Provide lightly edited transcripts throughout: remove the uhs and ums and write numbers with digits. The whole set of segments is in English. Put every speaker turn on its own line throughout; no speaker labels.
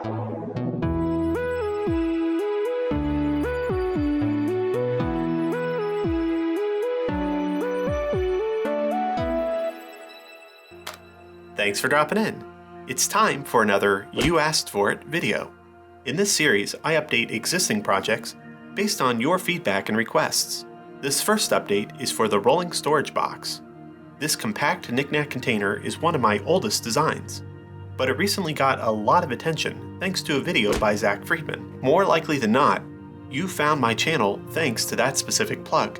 Thanks for dropping in. It's time for another You Asked For It video. In this series, I update existing projects based on your feedback and requests. This first update is for the rolling storage box. This compact knick-knack container is one of my oldest designs, but it recently got a lot of attention thanks to a video by Zack Freedman. More likely than not, you found my channel thanks to that specific plug.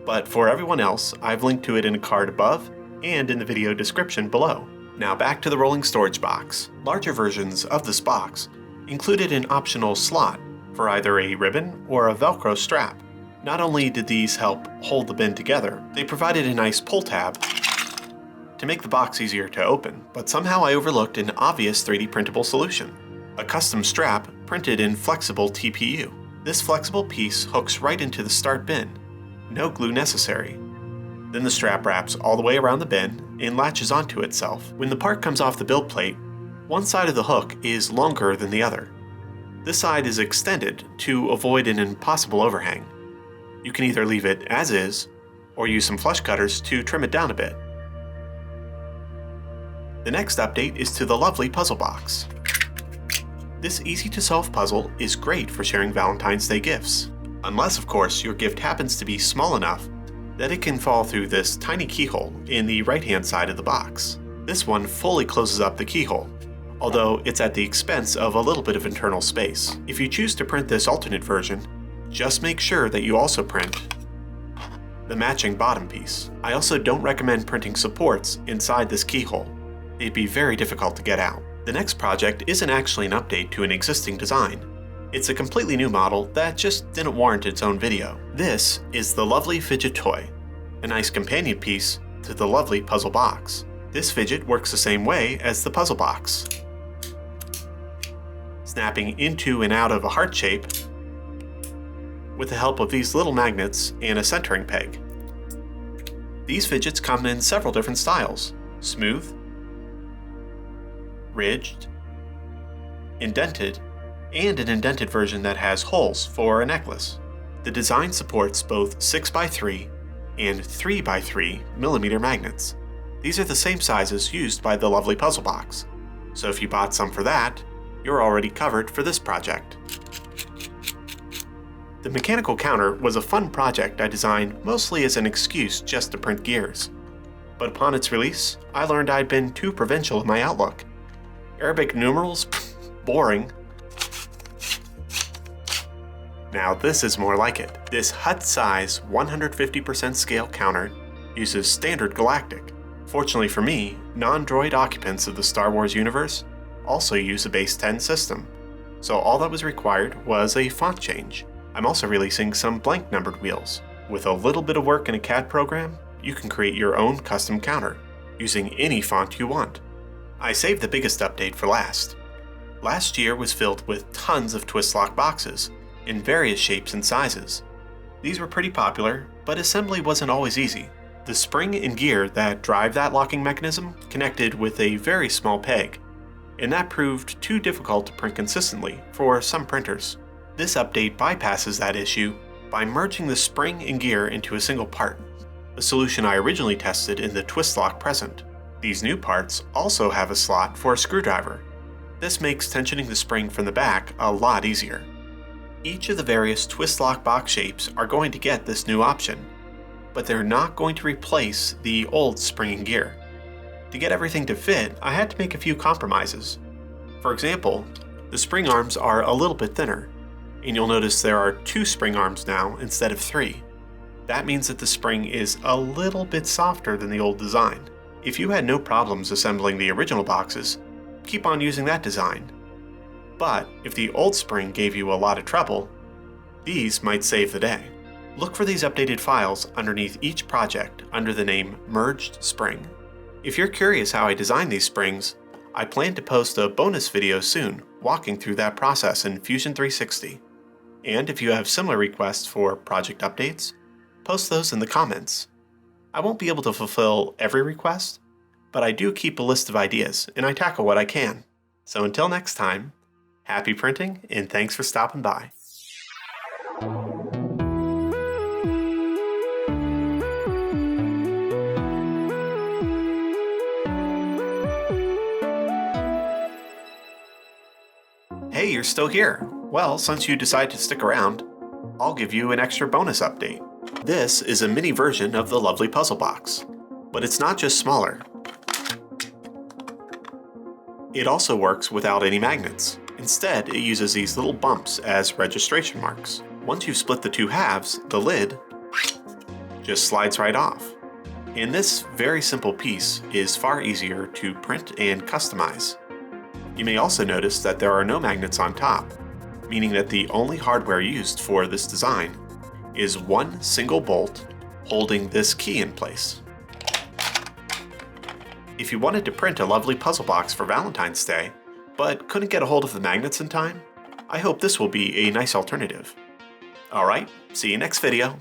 But for everyone else, I've linked to it in a card above and in the video description below. Now back to the rolling storage box. Larger versions of this box included an optional slot for either a ribbon or a Velcro strap. Not only did these help hold the bin together, they provided a nice pull tab to make the box easier to open, but somehow I overlooked an obvious 3D printable solution. A custom strap printed in flexible TPU. This flexible piece hooks right into the start bin. No glue necessary. Then the strap wraps all the way around the bin and latches onto itself. When the part comes off the build plate, one side of the hook is longer than the other. This side is extended to avoid an impossible overhang. You can either leave it as is, or use some flush cutters to trim it down a bit. The next update is to the lovely puzzle box. This easy-to-solve puzzle is great for sharing Valentine's Day gifts, unless of course your gift happens to be small enough that it can fall through this tiny keyhole in the right-hand side of the box. This one fully closes up the keyhole, although it's at the expense of a little bit of internal space. If you choose to print this alternate version, just make sure that you also print the matching bottom piece. I also don't recommend printing supports inside this keyhole. They'd be very difficult to get out. The next project isn't actually an update to an existing design. It's a completely new model that just didn't warrant its own video. This is the lovely Fidget Toy, a nice companion piece to the lovely puzzle box. This fidget works the same way as the puzzle box, snapping into and out of a heart shape with the help of these little magnets and a centering peg. These fidgets come in several different styles: smooth, ridged, indented, and an indented version that has holes for a necklace. The design supports both 6x3 and 3x3 millimeter magnets. These are the same sizes used by the lovely puzzle box, so if you bought some for that, you're already covered for this project. The mechanical counter was a fun project I designed mostly as an excuse just to print gears, but upon its release, I learned I'd been too provincial in my outlook. Arabic numerals? Boring. Now this is more like it. This hut-size 150% scale counter uses standard Galactic. Fortunately for me, non-droid occupants of the Star Wars universe also use a base 10 system, so all that was required was a font change. I'm also releasing some blank numbered wheels. With a little bit of work in a CAD program, you can create your own custom counter, using any font you want. I saved the biggest update for last. Last year was filled with tons of twist lock boxes, in various shapes and sizes. These were pretty popular, but assembly wasn't always easy. The spring and gear that drive that locking mechanism connected with a very small peg, and that proved too difficult to print consistently for some printers. This update bypasses that issue by merging the spring and gear into a single part, a solution I originally tested in the twist lock present. These new parts also have a slot for a screwdriver. This makes tensioning the spring from the back a lot easier. Each of the various twist lock box shapes are going to get this new option, but they're not going to replace the old spring and gear. To get everything to fit, I had to make a few compromises. For example, the spring arms are a little bit thinner, and you'll notice there are 2 spring arms now instead of 3. That means that the spring is a little bit softer than the old design. If you had no problems assembling the original boxes, keep on using that design. But if the old spring gave you a lot of trouble, these might save the day. Look for these updated files underneath each project under the name Merged Spring. If you're curious how I designed these springs, I plan to post a bonus video soon walking through that process in Fusion 360. And if you have similar requests for project updates, post those in the comments. I won't be able to fulfill every request, but I do keep a list of ideas and I tackle what I can. So until next time, Happy printing, and thanks for stopping by. Hey, you're still here. Well, since you decided to stick around, I'll give you an extra bonus update. This is a mini version of the lovely puzzle box, but it's not just smaller. It also works without any magnets. Instead, it uses these little bumps as registration marks. Once you've split the two halves, the lid just slides right off. And this very simple piece is far easier to print and customize. You may also notice that there are no magnets on top, meaning that the only hardware used for this design is one single bolt holding this key in place. If you wanted to print a lovely puzzle box for Valentine's Day, but couldn't get a hold of the magnets in time, I hope this will be a nice alternative. Alright, see you next video.